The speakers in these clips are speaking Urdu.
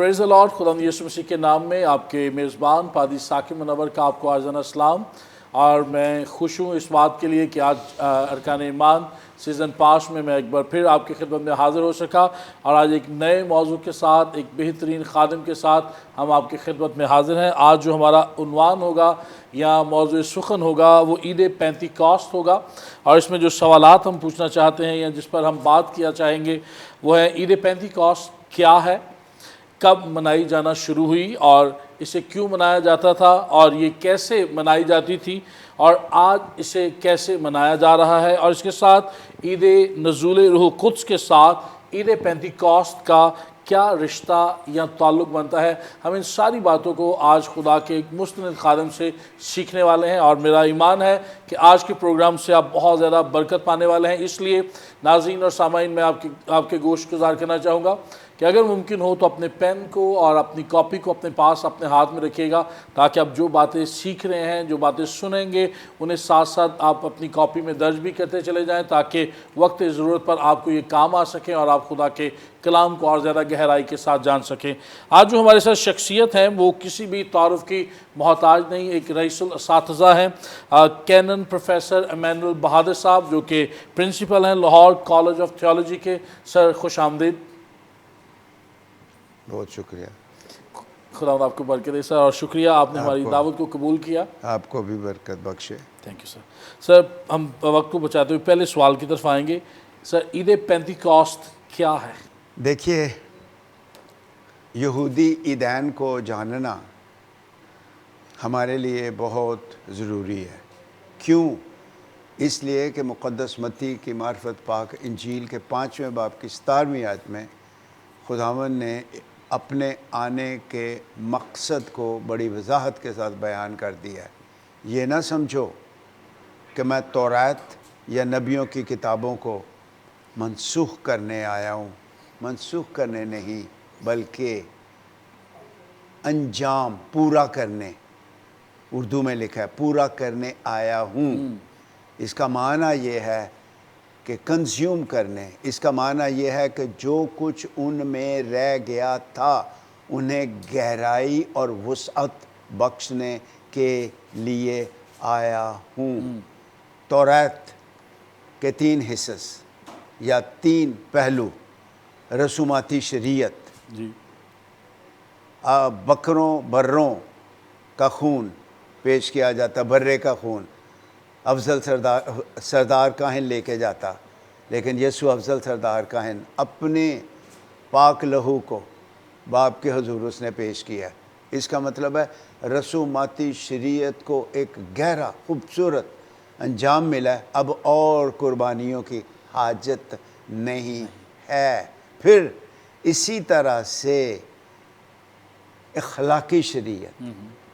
پریز دی لارڈ. خداوند یسوع مسیح کے نام میں آپ کے میزبان پادری ثاقب منور کا آپ کو عرضانہ اسلام. اور میں خوش ہوں اس بات کے لیے کہ آج ارکان ایمان سیزن 5 میں ایک بار پھر آپ کی خدمت میں حاضر ہو سکا. اور آج ایک نئے موضوع کے ساتھ، ایک بہترین خادم کے ساتھ ہم آپ کی خدمت میں حاضر ہیں. آج جو ہمارا عنوان ہوگا یا موضوع سخن ہوگا وہ عید پینتیکوست ہوگا. اور اس میں جو سوالات ہم پوچھنا چاہتے ہیں یا جس پر ہم بات کیا چاہیں گے وہ ہے عید پینتیکوست کیا ہے، کب منائی جانا شروع ہوئی اور اسے کیوں منایا جاتا تھا، اور یہ کیسے منائی جاتی تھی، اور آج اسے کیسے منایا جا رہا ہے. اور اس کے ساتھ عید نزول روح القدس کے ساتھ عید پینتیکوست کا کیا رشتہ یا تعلق بنتا ہے. ہم ان ساری باتوں کو آج خدا کے ایک مستند خادم سے سیکھنے والے ہیں، اور میرا ایمان ہے کہ آج کے پروگرام سے آپ بہت زیادہ برکت پانے والے ہیں. اس لیے ناظرین اور سامعین میں آپ کے گوش گزار کرنا چاہوں گا کہ اگر ممکن ہو تو اپنے پین کو اور اپنی کاپی کو اپنے پاس اپنے ہاتھ میں رکھیے گا، تاکہ آپ جو باتیں سیکھ رہے ہیں، جو باتیں سنیں گے، انہیں ساتھ ساتھ آپ اپنی کاپی میں درج بھی کرتے چلے جائیں، تاکہ وقت ضرورت پر آپ کو یہ کام آ سکیں اور آپ خدا کے کلام کو اور زیادہ گہرائی کے ساتھ جان سکیں. آج جو ہمارے ساتھ شخصیت ہیں وہ کسی بھی تعارف کی محتاج نہیں. ایک رئیس الاساتذہ ہیں، کینن پروفیسر ایمینول بہادر صاحب، جو کہ پرنسپل ہیں لاہور کالج آف تھیولوجی کے. سر خوش آمدید. بہت شکریہ. خداوند آپ کو برکت دے سر، اور شکریہ آپ نے ہماری دعوت کو قبول کیا. آپ کو بھی برکت بخشے. Thank you sir. سر ہم وقت کو بچاتے ہوئے پہلے سوال کی طرف آئیں گے. سر عید پینتیکوست کیا ہے؟ دیکھیے، یہودی عیدین کو جاننا ہمارے لیے بہت ضروری ہے. کیوں؟ اس لیے کہ مقدس متی کی معرفت پاک انجیل کے 5ویں باب کی 17ویں آیت میں خداوند نے اپنے آنے کے مقصد کو بڑی وضاحت کے ساتھ بیان کر دیا ہے. یہ نہ سمجھو کہ میں تورات یا نبیوں کی کتابوں کو منسوخ کرنے آیا ہوں. منسوخ کرنے نہیں، بلکہ انجام پورا کرنے. اردو میں لکھا ہے پورا کرنے آیا ہوں. اس کا معنی یہ ہے کہ کنزیوم کرنے. اس کا معنی یہ ہے کہ جو کچھ ان میں رہ گیا تھا انہیں گہرائی اور وسعت بخشنے کے لیے آیا ہوں. تورات کے 3 حصص یا 3 پہلو: رسوماتی شریعت، جی، بکروں بروں کا خون پیش کیا جاتا، برے کا خون افضل سردار کاہن لے کے جاتا، لیکن یسوع افضل سردار کاہن اپنے پاک لہو کو باپ کے حضور اس نے پیش کیا. اس کا مطلب ہے رسوماتی شریعت کو ایک گہرا خوبصورت انجام ملا ہے. اب اور قربانیوں کی حاجت نہیں ہے. پھر اسی طرح سے اخلاقی شریعت،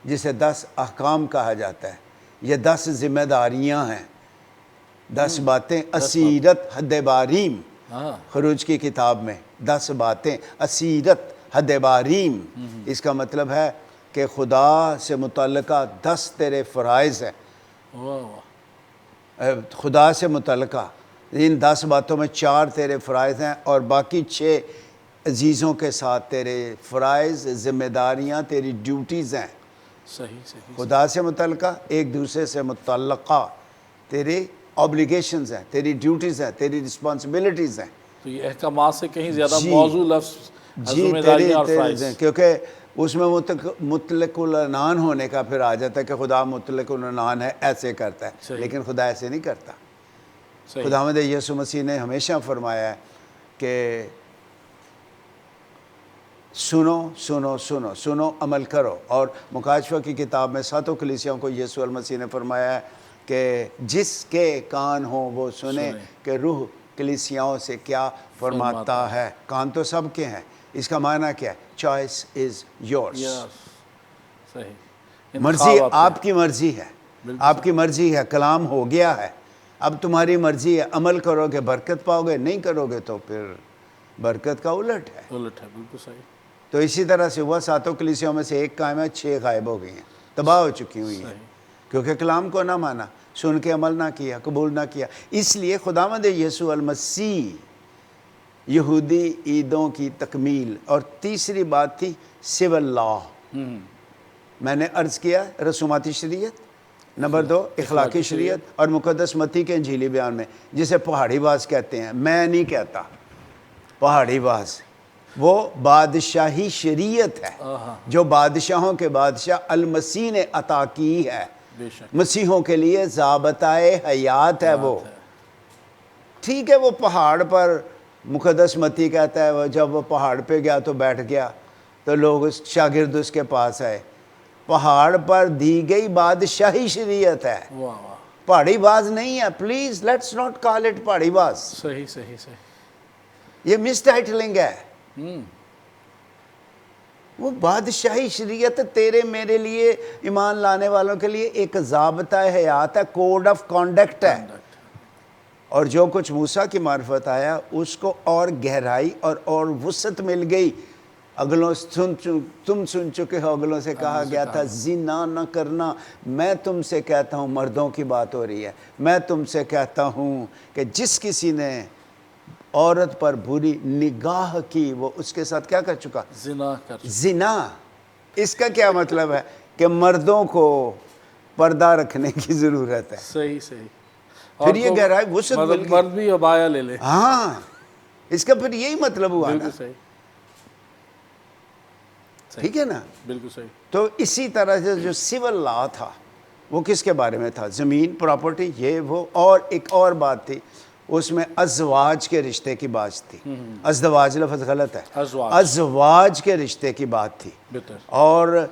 جسے 10 احکام کہا جاتا ہے، یہ 10 ذمہ داریاں ہیں، 10 باتیں. اسیرت حد باریم، خروج کی کتاب میں 10 باتیں، اسیرت حد باریم. اس کا مطلب ہے کہ خدا سے متعلقہ 10 تیرے فرائض ہیں. خدا سے متعلقہ ان 10 باتوں میں 4 تیرے فرائض ہیں، اور باقی 6 عزیزوں کے ساتھ تیرے فرائض، ذمہ داریاں، تیری ڈیوٹیز ہیں. صحیح. خدا سے متعلقہ، ایک دوسرے سے متعلقہ تیری اوبلیگیشنز ہیں، تیری ڈیوٹیز ہیں، تیری رسپانسبلٹیز ہیں. تو یہ احکامات سے کہیں زیادہ موضوع لفظ ذمہ تیری داریاں اور فرائض ہیں، کیونکہ اس میں مطلق العنان ہونے کا پھر آ جاتا ہے کہ خدا مطلق العنان ہے، ایسے کرتا ہے. لیکن خدا ایسے نہیں کرتا. خداوند یسوع مسیح نے ہمیشہ فرمایا ہے کہ سنو عمل کرو. اور مکاشفہ کی کتاب میں 7 کلیسیوں کو یسوع المسیح نے فرمایا ہے کہ جس کے کان ہوں وہ سنیں کہ روح کلیسیاؤں سے کیا فرماتا ہے. کان تو سب کے ہیں. اس کا معنی کیا ہے؟ Choice is yours. مرضی آپ کی مرضی ہے. آپ کی مرضی ہے. کلام ہو گیا ہے، اب تمہاری مرضی ہے. عمل کرو گے برکت پاؤ گے، نہیں کرو گے تو پھر برکت کا الٹ ہے. بالکل صحیح. تو اسی طرح سے ہوا 7 کلیسیوں میں سے 1 قائم ہے، 6 غائب ہو گئی ہیں، تباہ ہو چکی ہوئی ہیں، کیونکہ کلام کو نہ مانا، سن کے عمل نہ کیا، قبول نہ کیا. اس لیے خداوند یسوع المسیح یہودی عیدوں کی تکمیل، اور تیسری بات تھی سول لا، میں نے عرض کیا رسوماتی شریعت، نمبر 2 اخلاقی شریعت، اور مقدس متی کے انجیلی بیان میں جسے پہاڑی باز کہتے ہیں، میں نہیں کہتا پہاڑی باز، وہ بادشاہی شریعت ہے جو بادشاہوں کے بادشاہ المسیح نے عطا کی ہے، بے شک مسیحوں کے لیے ضابطۂ حیات ہے وہ۔ ٹھیک ہے، وہ پہاڑ پر مقدس متی کہتا ہے، وہ جب وہ پہاڑ پہ گیا تو بیٹھ گیا تو لوگ شاگرد اس کے پاس آئے، پہاڑ پر دی گئی بادشاہی شریعت ہے، واہ واہ، پہاڑی باز نہیں ہے۔ Please let's not call it پہاڑی باز، صحیح صحیح صحیح، یہ مس ٹائٹلنگ ہے۔ وہ بادشاہی شریعت تیرے میرے لیے، ایمان لانے والوں کے لیے ایک ضابطۂ حیات ہے، کوڈ آف کانڈکٹ ہے، اور جو کچھ موسیٰ کی معرفت آیا اس کو اور گہرائی اور وسعت مل گئی۔ اگلوں تم سن چکے ہو، اگلوں سے کہا گیا تھا زنا نہ کرنا، میں تم سے کہتا ہوں، مردوں کی بات ہو رہی ہے، میں تم سے کہتا ہوں کہ جس کسی نے عورت پر بری نگاہ کی وہ اس کے ساتھ کیا کر چکا؟ زنا۔ اس کا کیا مطلب ہے؟ کہ مردوں کو پردہ رکھنے کی ضرورت ہے۔ صحیح صحیح، پھر یہ گہرائی وسعت مل گئی، مرد بھی عبایا لے لے، ہاں، اس کا پھر یہی مطلب ہوا نا، بالکل صحیح، ٹھیک ہے نا؟ بالکل صحیح، تو اسی طرح سے جو سول لا تھا وہ کس کے بارے میں تھا؟ زمین، پراپرٹی، یہ وہ، اور ایک اور بات تھی اس میں ازواج کے رشتے کی بات تھی۔ ازدواج لفظ غلط ہے، ازواج کے رشتے کی بات تھی، بہتر، اور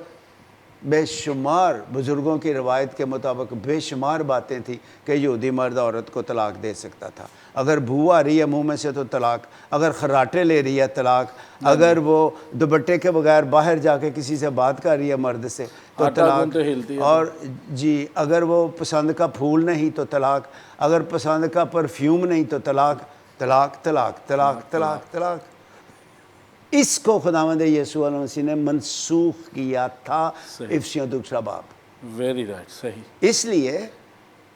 بے شمار بزرگوں کی روایت کے مطابق بے شمار باتیں تھیں کہ یہودی مرد عورت کو طلاق دے سکتا تھا، اگر بو آ رہی ہے منہ میں سے تو طلاق، اگر خراٹے لے رہی ہے طلاق، اگر وہ دوپٹے کے بغیر باہر جا کے کسی سے بات کر رہی ہے مرد سے تو طلاق، اور جی اگر وہ پسند کا پھول نہیں تو طلاق، اگر پسند کا پرفیوم نہیں تو طلاق، طلاق طلاق طلاق طلاق طلاق۔ اس کو خداوند یسوع علیہ مسیح نے منسوخ کیا تھا، افسیوں 2 باب۔ ویری رائٹ، صحیح، اس لیے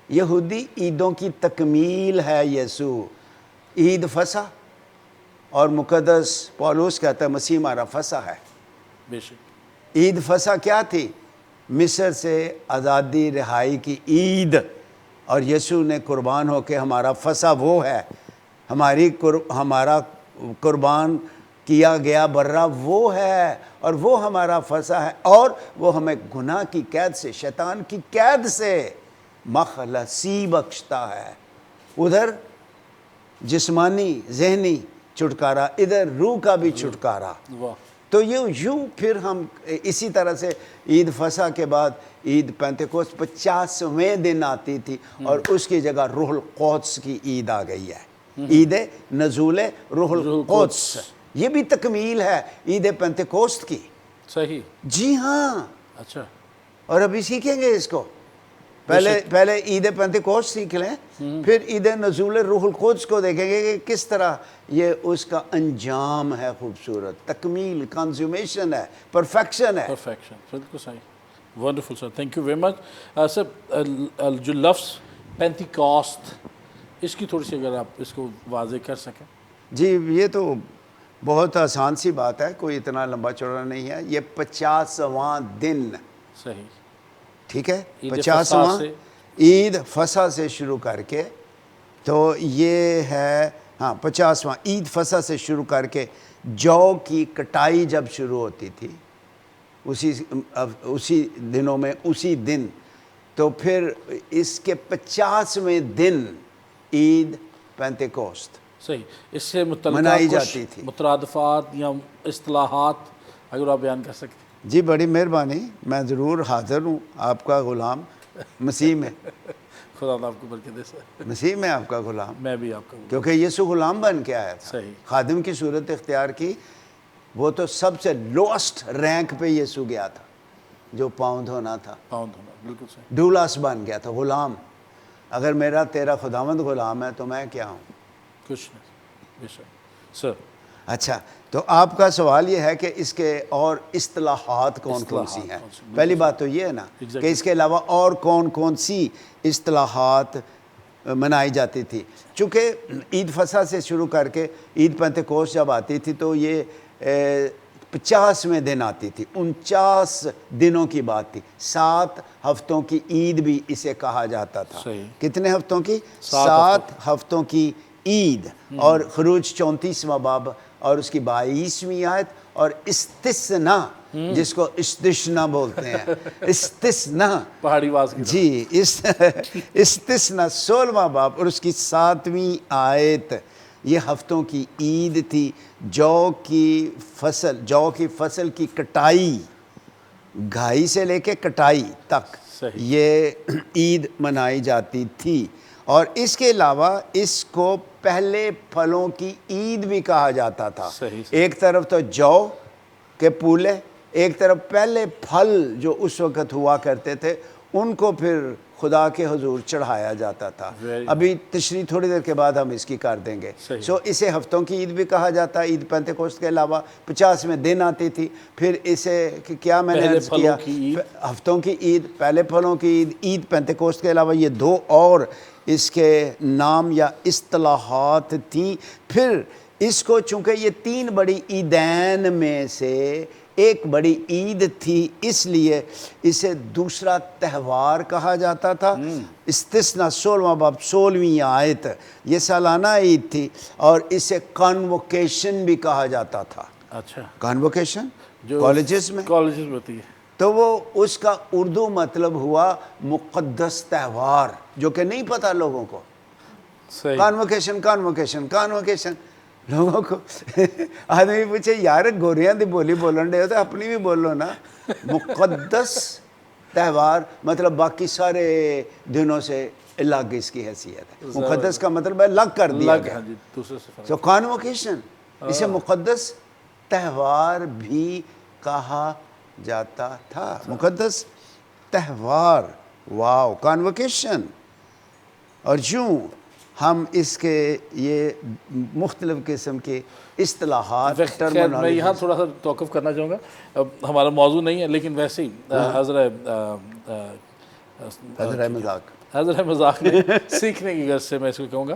یہودی عیدوں کی تکمیل ہے یسوع، عید فصح، اور مقدس پولس کہتا ہے مسیح ہمارا فصح ہے۔ بے شک، عید فصح کیا تھی؟ مصر سے آزادی رہائی کی عید، اور یسوع نے قربان ہو کے ہمارا فصح وہ ہے، ہمارا قربان کیا گیا برہ وہ ہے، اور وہ ہمارا فصح ہے، اور وہ ہمیں گناہ کی قید سے، شیطان کی قید سے مخلصی بخشتا ہے۔ ادھر جسمانی ذہنی چھٹکارا، ادھر روح کا بھی چھٹکارا۔ تو یوں پھر ہم اسی طرح سے عید فصح کے بعد عید پینتیکوست 50ویں دن آتی تھی، اور اس کی جگہ روح القدس کی عید آ گئی ہے، عید نزول روح القدس۔ یہ بھی تکمیل ہے عید پینتیکوست کی۔ صحیح، جی ہاں، اچھا، اور ابھی سیکھیں گے اس کو، پہلے عید پینتیکوست سیکھ لیں، پھر عید نزول روح القدس کو دیکھیں گے کہ کس طرح یہ اس کا انجام ہے، خوبصورت تکمیل، کنزیومیشن ہے، پرفیکشن ہے۔ پرفیکشن، بالکل صحیح، wonderful sir, thank you very much sir. جو لفظ پینتیکوست، اس کی تھوڑی سی اگر آپ اس کو واضح کر سکیں۔ جی یہ تو بہت آسان سی بات ہے، کوئی اتنا لمبا چوڑا نہیں ہے، یہ 50واں دن، صحیح، ٹھیک ہے، عید 50واں سے، عید فصح سے شروع کر کے، تو یہ ہے 50واں عید فصح سے شروع کر کے جو کی کٹائی جب شروع ہوتی تھی اسی دنوں میں، اسی دن، تو پھر اس کے 50ویں دن عید پینتیکوست صحیح، اس سے منائی متعلقہ جاتی کچھ تھی۔ مترادفات یا اصطلاحات اگر آپ بیان کر سکتے ہیں۔ جی بڑی مہربانی، میں ضرور حاضر ہوں، آپ کا غلام مسیح میں، خدا آپ کو برکت دے سر، مسیح میں آپ کا غلام، میں بھی آپ کا کیونکہ یسوع غلام بن کے آیا تھا، صحیح، خادم کی صورت اختیار کی، وہ تو سب سے لوسٹ رینک پہ یسوع گیا تھا، جو پاؤں دھونا تھا، پاؤں دھونا، بالکل صحیح، ڈولاس بن گیا تھا، غلام۔ اگر میرا تیرا خداوند غلام ہے تو میں کیا ہوں؟ کچھ نہیں، بے شک سر۔ اچھا، تو آپ کا سوال یہ ہے کہ اس کے اور اصطلاحات کون کون سی ہیں؟ پہلی بات تو یہ ہے نا کہ اس کے علاوہ اور کون کون سی اصطلاحات منائی جاتی تھی. چونکہ عید فصح سے شروع کر کے عید پینتیکوست جب آتی تھی تو یہ 50ویں دن آتی تھی. 49 دنوں کی بات تھی. 7 ہفتوں کی عید بھی اسے کہا جاتا تھا. صحیح. کتنے ہفتوں کی؟ 7 ہفتوں کی عید. اور خروج 34واں باب اور اس کی 22ویں آیت. اور استثناء جس کو استثناء بولتے ہیں استثناء پہاڑی آواز کی جی استثناء 16واں باب اور اس کی 7ویں آیت. یہ ہفتوں کی عید تھی. جو کی فصل کی کٹائی، گھائی سے لے کے کٹائی تک صحیح. یہ عید منائی جاتی تھی. اور اس کے علاوہ اس کو پہلے پھلوں کی عید بھی کہا جاتا تھا. صحیح. ایک طرف تو جو کے پھولے، ایک طرف پہلے پھل جو اس وقت ہوا کرتے تھے ان کو پھر خدا کے حضور چڑھایا جاتا تھا. ابھی تشریح تھوڑی دیر کے بعد ہم اس کی کر دیں گے. سو اسے ہفتوں کی عید بھی کہا جاتا ہے. عید پینتیکوست کے علاوہ 50ویں دن آتی تھی. پھر اسے کیا میں نے عرض کیا، ہفتوں کی عید، پہلے پھلوں کی عید، عید پینتیکوست کے علاوہ یہ 2 اور اس کے نام یا اصطلاحات تھیں. پھر اس کو چونکہ یہ 3 بڑی عیدین میں سے ایک بڑی عید تھی اس لیے اسے دوسرا تہوار کہا جاتا تھا. استثناء 16واں باب 16ویں آیت یہ سالانہ عید تھی اور اسے کانووکیشن بھی کہا جاتا تھا. اچھا. کانووکیشن جو کالجز میں ہوتی ہے تو وہ اس کا اردو مطلب ہوا مقدس تہوار، جو کہ نہیں پتہ لوگوں کو. صحیح. کانووکیشن لوگوں کو آدمی پوچھے یار گوریاں دی بولی بولن دے ہو تو اپنی بھی بولو نا. مقدس تہوار مطلب باقی سارے دنوں سے الگ اس کی حیثیت ہے. مقدس کا مطلب ہے الگ کر دیا گیا. سو کانووکیشن اسے مقدس تہوار بھی کہا جاتا تھا. مقدس تہوار، واو، کانووکیشن. اور یوں ہم اس کے یہ مختلف قسم کے اصطلاحات میں یہاں تھوڑا سا توقف کرنا چاہوں گا. ہمارا موضوع نہیں ہے لیکن ویسے ہی حضرت مذاق میں سیکھنے کی غرض سے میں اس کو کہوں گا.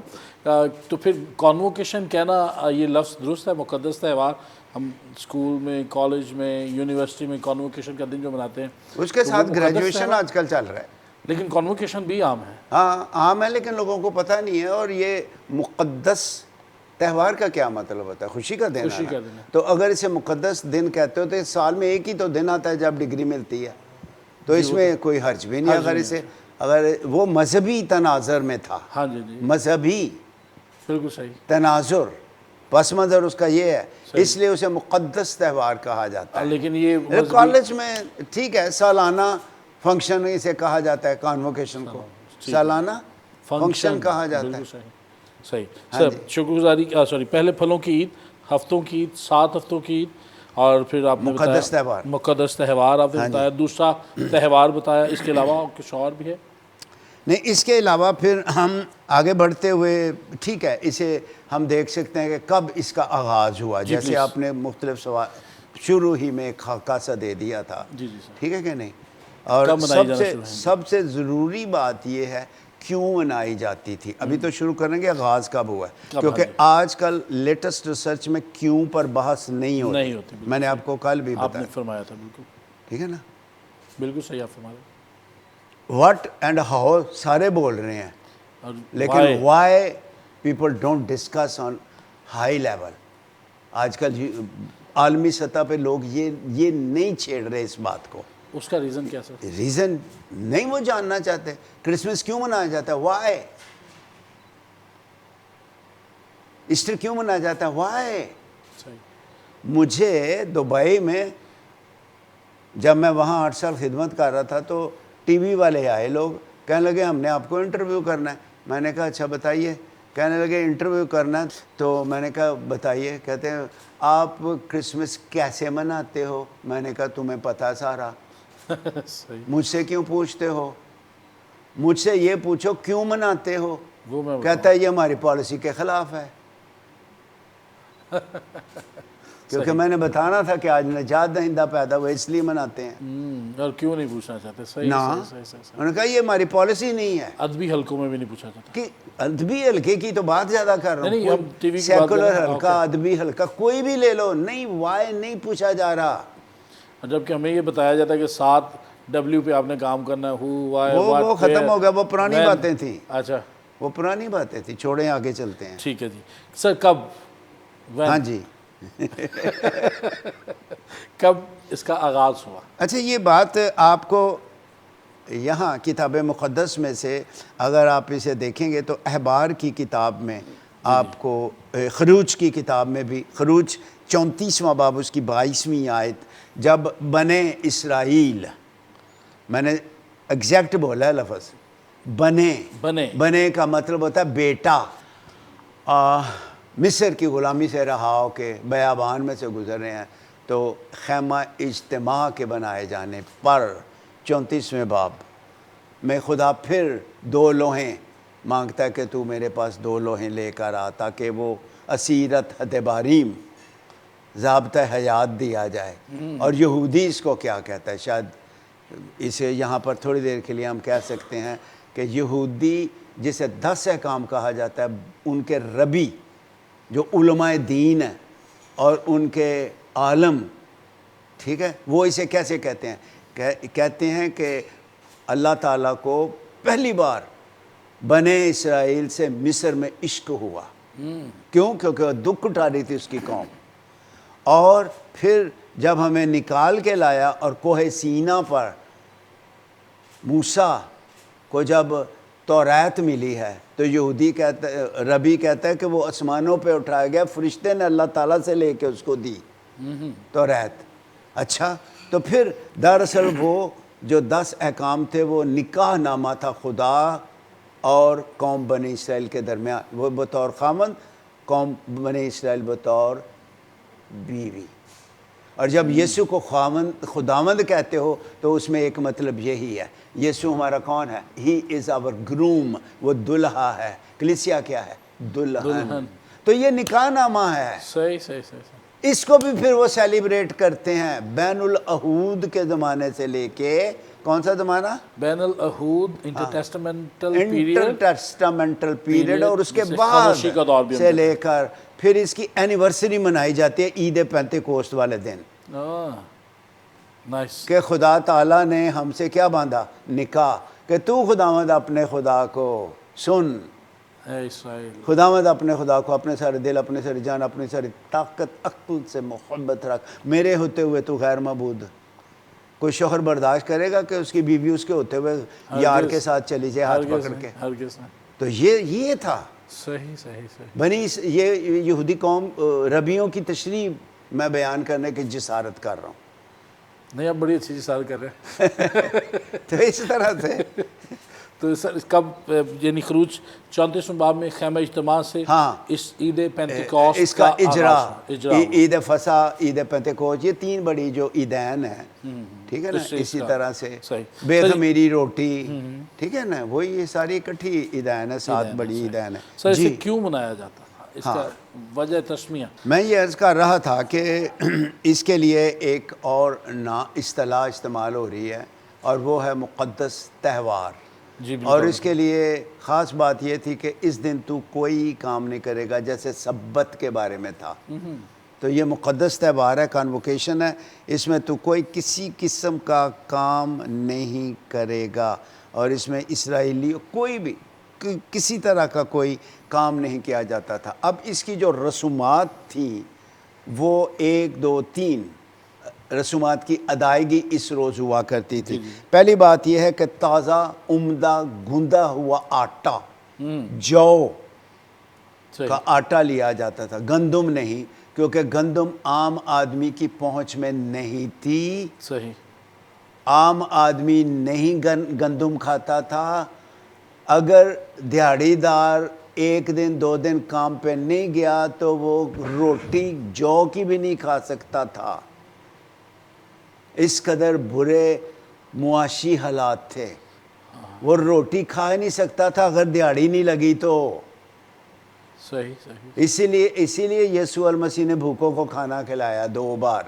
تو پھر کانووکیشن کہنا یہ لفظ درست ہے؟ مقدس تہوار ہم اسکول میں، کالج میں، یونیورسٹی میں کانووکیشن کا دن جو مناتے ہیں اس کے ساتھ گریجویشن آج کل چل رہا ہے. لیکن کانووکیشن بھی عام ہے. ہاں عام ہے لیکن لوگوں کو پتہ نہیں ہے. اور یہ مقدس تہوار کا کیا مطلب ہوتا ہے؟ خوشی کا دن ہے. تو اگر اسے مقدس دن کہتے ہو تو سال میں ایک ہی تو دن آتا ہے جب ڈگری ملتی ہے. تو اس میں کوئی حرج بھی نہیں اگر وہ مذہبی تناظر میں تھا. ہاں جی مذہبی بالکل صحیح تناظر، پس منظر اس کا یہ ہے، اس لیے اسے مقدس تہوار کہا جاتا ہے. لیکن یہ کالج میں ٹھیک ہے سالانہ فنکشن اسے کہا جاتا ہے. کانووکیشن کو سالانہ فنکشن کہا جاتا ہے. صحیح. سر شکر گزاری پہلے پھلوں کی عید، ہفتوں کی عید، 7 ہفتوں کی عید، اور پھر آپ نے مقدس تہوار، مقدس تہوار آپ نے بتایا. دوسرا تہوار بتایا. اس کے علاوہ کچھ اور بھی ہے؟ نہیں، اس کے علاوہ پھر ہم آگے بڑھتے ہوئے ٹھیک ہے اسے ہم دیکھ سکتے ہیں کہ کب اس کا آغاز ہوا. جیسے آپ نے مختلف سوال شروع ہی میں ایک خاکہ سا دے دیا تھا. ٹھیک ہے کہ نہیں؟ اور سب سے ضروری بات یہ ہے کیوں منائی جاتی تھی. ابھی تو شروع کریں گے آغاز کب ہوا ہے، کیونکہ آج کل لیٹسٹ ریسرچ میں کیوں پر بحث نہیں ہوتی. میں نے آپ کو کل بھی آپ نے فرمایا تھا. بالکل ٹھیک ہے نا، بالکل صحیح آپ فرما رہے ہیں. واٹ اینڈ ہاؤ سارے بول رہے ہیں لیکن why people don't discuss on high level. آج کل عالمی سطح پہ لوگ یہ نہیں چھیڑ رہے اس بات کو. اس کا ریزن کیا سر؟ ریزن نہیں وہ جاننا چاہتے. کرسمس کیوں منایا جاتا ہے؟ وائی. ایسٹر کیوں منایا جاتا ہے؟ وائی. مجھے دبئی میں جب میں وہاں 8 سال خدمت کر رہا تھا تو ٹی وی والے آئے لوگ، کہنے لگے ہم نے آپ کو انٹرویو کرنا ہے. میں نے کہا اچھا بتائیے. کہنے لگے انٹرویو کرنا ہے. تو میں نے کہا بتائیے. کہتے ہیں آپ کرسمس کیسے مناتے ہو؟ میں نے کہا تمہیں پتہ سارا، مجھ سے کیوں پوچھتے ہو؟ مجھ سے یہ پوچھو کیوں مناتے ہو. کہتا ہے یہ ہماری پالیسی کے خلاف ہے. کیونکہ میں نے بتانا تھا کہ آج نجات دہندہ پیدا ہوا، اس لیے مناتے ہیں۔ اور کیوں نہیں پوچھنا چاہتے؟ صحیح نا صحیح صحیح صحیح۔ انہوں نے کہا یہ ہماری پالیسی نہیں ہے ادبی حلقوں میں بھی نہیں پوچھا جاتا؟ کہ ادبی حلقے کی تو بات زیادہ کر رہا نہیں، ہم ٹی ہوں، وی کی بات کر رہے سیکولر ہیں۔ حلقہ، ادبی حلقہ کوئی بھی لے لو، نہیں وائے نہیں پوچھا جا رہا۔ جبکہ ہمیں یہ بتایا جاتا ہے کہ 7W پہ آپ نے کام کرنا ہے، who, why, what, وہ ختم where, ہو گیا، وہ پرانی when۔ باتیں تھیں، اچھا وہ پرانی باتیں تھیں، چھوڑیں آگے چلتے ہیں۔ ٹھیک ہے جی سر، کب when؟ ہاں جی، کب اس کا آغاز ہوا؟ اچھا یہ بات آپ کو یہاں کتاب مقدس میں سے اگر آپ اسے دیکھیں گے تو احبار کی کتاب میں آپ کو، خروج کی کتاب میں بھی، خروج 34واں باب اس کی 22ویں آیت، جب بنے اسرائیل، میں نے ایگزیکٹ بولا ہے لفظ بنے کا مطلب ہوتا ہے بیٹا، مصر کی غلامی سے رہا ہو کے بیابان میں سے گزر رہے ہیں، تو خیمہ اجتماع کے بنائے جانے پر 34ویں باب میں خدا پھر 2 لوہیں مانگتا ہے کہ تو میرے پاس 2 لوہیں لے کر آ تاکہ وہ اسیرت حدباریم، ضابطہ حیات دیا جائے۔ اور یہودی اس کو کیا کہتا ہے؟ شاید اسے یہاں پر تھوڑی دیر کے لیے ہم کہہ سکتے ہیں کہ یہودی جسے 10 احکام کہا جاتا ہے، ان کے ربی جو علماء دین ہیں اور ان کے عالم، ٹھیک ہے، وہ اسے کیسے کہتے ہیں؟ کہتے ہیں کہ اللہ تعالیٰ کو پہلی بار بنے اسرائیل سے مصر میں عشق ہوا، کیوں؟ کیونکہ وہ دکھ اٹھا رہی تھی اس کی قوم، اور پھر جب ہمیں نکال کے لایا اور کوہ سینا پر موسیٰ کو جب توریت ملی ہے تو یہودی کہتا ہے، ربی کہتا ہے کہ وہ آسمانوں پہ اٹھایا گیا، فرشتے نے اللہ تعالیٰ سے لے کے اس کو دی توریت۔ اچھا، تو پھر دراصل وہ جو 10 احکام تھے وہ نکاح نامہ تھا خدا اور قوم بنی اسرائیل کے درمیان، وہ بطور خامند، قوم بنی اسرائیل بطور بیوی۔ اور جب یسوع کو خداوند کہتے ہو تو اس میں ایک مطلب یہی ہے، یسوع ہمارا کون ہے؟ ہی از آور گروم، وہ دلہا ہے۔ کلیسیا کیا ہے؟ دلہن۔ تو یہ نکاح نامہ ہے۔ صحیح صحیح صحیح۔ اس کو بھی پھر وہ سیلیبریٹ کرتے ہیں بین العہود کے زمانے سے لے کے، کون سا زمانہ؟ بین العہود، انٹرٹیسٹمنٹل پیریڈ، انٹرٹیسٹمنٹل پیریڈ، اور اس کے خاموشی کا دور بعد بھی سے لے کر پھر اس کی اینیورسری منائی جاتی ہے عید پینتیکوسٹ والے دن، نائس، کہ خدا تعالیٰ نے ہم سے کیا باندھا؟ نکاح، کہ تو خداوند اپنے خدا کو سن، اے اسرائیل، خداوند اپنے خدا کو اپنے سارے دل، اپنے ساری جان، اپنی ساری طاقت، عقل سے محبت رکھ، میرے ہوتے ہوئے تو غیر معبود۔ کوئی شوہر برداشت کرے گا کہ اس کی بیوی اس کے ہوتے ہوئے یار کے ساتھ چلی جائے ہاتھ پکڑ کے؟ ہرگز نہیں۔ تو یہ تھا صحیح صحیح صحیح۔ بنی یہ یہودی قوم، ربیوں کی تشریح میں بیان کرنے کی جسارت کر رہا ہوں۔ نہیں، آپ بڑی اچھی سال کر رہے ہیں۔ تو اس طرح سے تو سر کب، یعنی خروج 34ویں باب میں خیمہ اجتماع سے ہاں اس عید پینتیکوسٹ اس کا اجرا، اجرا عید فصح، عید پینتیکوسٹ، یہ 3 بڑی جو عیدین ہیں، ٹھیک ہے نا، اسی طرح سے بے خمیری روٹی، ٹھیک ہے نا، وہی یہ ساری اکٹھی عیدین ہیں، 7 بڑی عیدین ہیں۔ سر اسے کیوں منایا جاتا تھا؟ اس کا وجہ تسمیہ؟ میں یہ عرض کر رہا تھا کہ اس کے لیے ایک اور اصطلاح استعمال ہو رہی ہے، اور وہ ہے مقدس تہوار۔ اور اس کے لیے خاص بات یہ تھی کہ اس دن تو کوئی کام نہیں کرے گا، جیسے سبت کے بارے میں تھا۔ تو یہ مقدس تہوار ہے، کانوکیشن ہے، اس میں تو کوئی کسی قسم کا کام نہیں کرے گا، اور اس میں اسرائیلی کوئی بھی کسی طرح کا کوئی کام نہیں کیا جاتا تھا۔ اب اس کی جو رسومات تھیں وہ 1 2 3 رسومات کی ادائیگی اس روز ہوا کرتی تھی۔ پہلی بات یہ ہے کہ تازہ عمدہ گوندا ہوا آٹا، جو کا آٹا لیا جاتا تھا، گندم نہیں، کیونکہ گندم عام آدمی کی پہنچ میں نہیں تھی۔ صحیح، عام آدمی نہیں گندم کھاتا تھا۔ اگر دیہڑی دار 1 دن 2 دن کام پہ نہیں گیا تو وہ روٹی جو کی بھی نہیں کھا سکتا تھا۔ اس قدر برے معاشی حالات تھے، وہ روٹی کھا نہیں سکتا تھا اگر دیہڑی نہیں لگی تو۔ صحیح صحیح اسی لیے یسوع المسیح نے بھوکوں کو کھانا کھلایا 2 بار.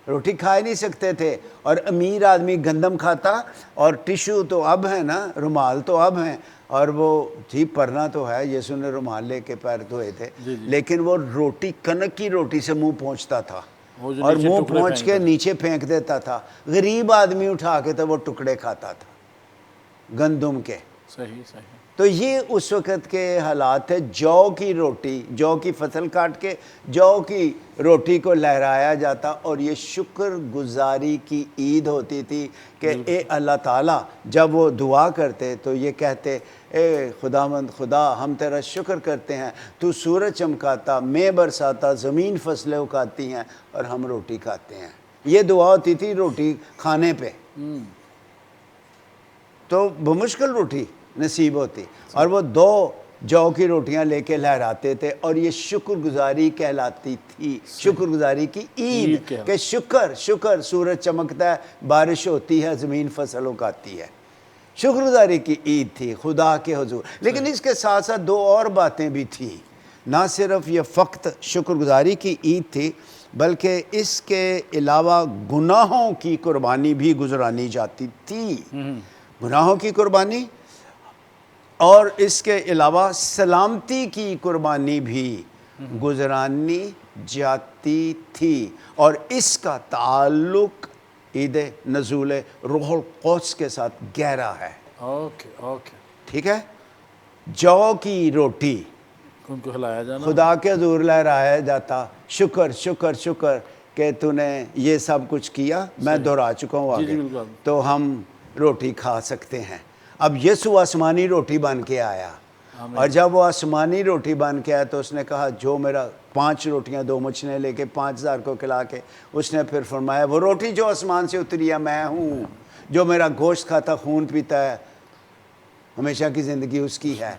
روٹی کھا ہی نہیں سکتے تھے. اور امیر آدمی گندم کھاتا اور ٹیشو تو اب ہے نا, رومال تو اب ہیں, اور وہ جی پرنا تو ہے, یسوع نے رومال لے کے پیر دھوئے تھے, لیکن وہ روٹی کنک کی روٹی سے منہ پہنچتا تھا اور منہ پہنچ کے نیچے پھینک دیتا تھا. غریب آدمی اٹھا کے تو وہ ٹکڑے کھاتا تھا گندم کے. صحیح صحیح. تو یہ اس وقت کے حالات ہے. جو کی روٹی, جو کی فصل کاٹ کے جو کی روٹی کو لہرایا جاتا, اور یہ شکر گزاری کی عید ہوتی تھی کہ اے اللہ تعالیٰ, جب وہ دعا کرتے تو یہ کہتے اے خداوند خدا, ہم تیرا شکر کرتے ہیں, تو سورج چمکاتا, میں برساتا, زمین فصلیں اگاتی ہیں اور ہم روٹی کھاتے ہیں. یہ دعا ہوتی تھی روٹی کھانے پہ. تو بمشکل روٹی نصیب ہوتی, اور وہ 2 جو کی روٹیاں لے کے لہراتے تھے, اور یہ شکر گزاری کہلاتی تھی, شکر گزاری کی عید, کہ شکر شکر, سورج چمکتا ہے, بارش ہوتی ہے, زمین فصل اگاتی ہے. شکر گزاری کی عید تھی خدا کے حضور. لیکن اس کے ساتھ ساتھ 2 اور باتیں بھی تھیں. نہ صرف یہ فقط شکر گزاری کی عید تھی, بلکہ اس کے علاوہ گناہوں کی قربانی بھی گزرانی جاتی تھی. گناہوں کی قربانی, اور اس کے علاوہ سلامتی کی قربانی بھی گزرانی جاتی تھی. اور اس کا تعلق عید نزول روح القدس کے ساتھ گہرا ہے. اوکے اوکے, ٹھیک ہے. جو کی روٹی ان کو کھلایا جانا, خدا کے حضور لہرایا جاتا, شکر شکر شکر کہ تو نے یہ سب کچھ کیا, میں دہرا چکا ہوں آگے, تو ہم روٹی کھا سکتے ہیں. اب یسوع آسمانی روٹی بن کے آیا, اور جب وہ آسمانی روٹی بن کے آیا تو اس نے کہا جو میرا 5 روٹیاں 2 مچھلیاں لے کے 5000 کو کھلا کے, اس نے پھر فرمایا وہ روٹی جو آسمان سے اتری ہے میں ہوں, جو میرا گوشت کھاتا خون پیتا ہے ہمیشہ کی زندگی اس کی ہے.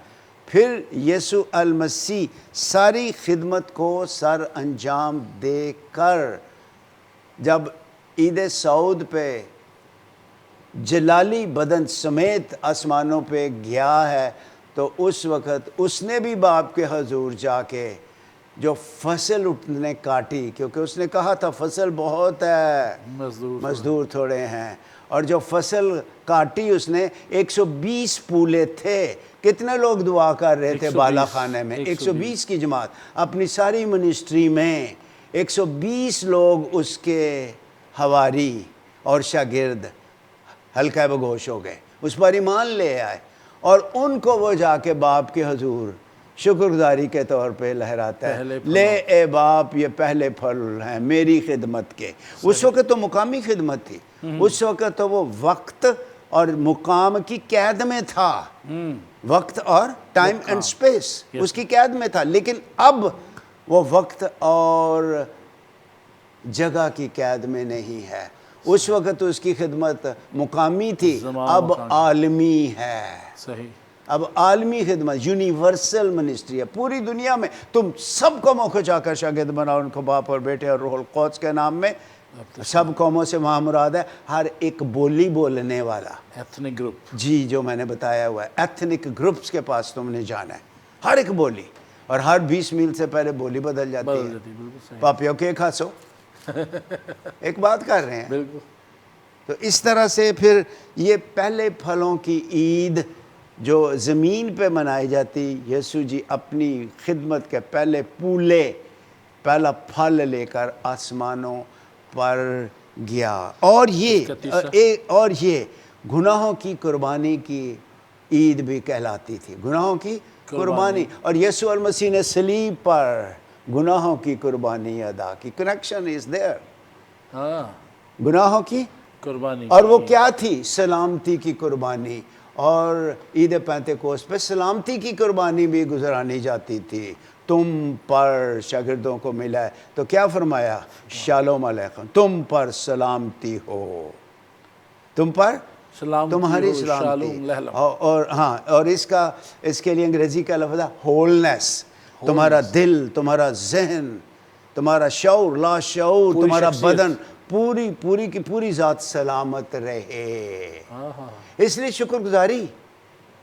پھر یسوع المسیح ساری خدمت کو سر انجام دے کر جب عید سعود پہ جلالی بدن سمیت آسمانوں پہ گیا ہے, تو اس وقت اس نے بھی باپ کے حضور جا کے جو فصل نے کاٹی, کیونکہ اس نے کہا تھا فصل بہت ہے, مزدور تھوڑے ہیں, اور جو فصل کاٹی اس نے 120 پولے تھے. کتنے لوگ دعا کر رہے تھے بالا خانے میں؟ 120 کی جماعت. اپنی ساری منسٹری میں 120 لوگ اس کے حواری اور شاگرد ہلکا بگوش ہو گئے, اس پر ایمان لے آئے, اور ان کو وہ جا کے باپ کے حضور شکر گزاری کے طور پہ لہراتا ہے, لے اے باپ یہ پہلے پھل ہیں میری خدمت کے. اس وقت تو مقامی خدمت تھی, اس وقت تو وہ وقت اور مقام کی قید میں تھا, وقت اور ٹائم اینڈ سپیس اس کی قید میں تھا. لیکن اب وہ وقت اور جگہ کی قید میں نہیں ہے. اس وقت اس کی خدمت مقامی تھی, اب عالمی ہے. صحیح. اب عالمی خدمت, یونیورسل منسٹری ہے پوری دنیا میں. تم سب قوموں کو جا کر شاگرد بناؤ, ان کو باپ اور بیٹے اور روح القدس کے نام میں. سب قوموں سے وہاں مراد ہے ہر ایک بولی بولنے والا, ایتھنک گروپ. جی جو میں نے بتایا ہوا ہے, ایتھنک گروپس کے پاس تم نے جانا ہے, ہر ایک بولی. اور ہر 20 میل سے پہلے بولی بدل جاتی ہے. پاپیوں کے کھاسو ایک بات کر رہے ہیں. تو اس طرح سے پھر یہ پہلے پھلوں کی عید جو زمین پہ منائی جاتی, یسوع جی اپنی خدمت کے پہلے پولے, پہلا پھل لے کر آسمانوں پر گیا. اور یہ گناہوں کی قربانی کی عید بھی کہلاتی تھی, گناہوں کی قربانی. اور یسوع المسیح نے صلیب پر گناہوں کی قربانی ادا کی. کنیکشن از دیئر, گناہوں کی قربانی. اور وہ کیا تھی؟ سلامتی کی قربانی. اور عید پینتیکوست پہ سلامتی کی قربانی بھی گزرانی جاتی تھی. تم پر شاگردوں کو ملا ہے تو کیا فرمایا؟ شالوم علیکم, تم پر سلامتی ہو, تم پر تمہاری سلامتی. اور ہاں, اور اس کے لیے انگریزی کا لفظ ہے ہولنس. تمہارا دل, تمہارا ذہن, تمہارا شعور, لا شعور, تمہارا بدن, پوری کی پوری ذات سلامت رہے. اس لیے شکر گزاری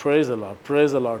Praise the Lord, praise the Lord.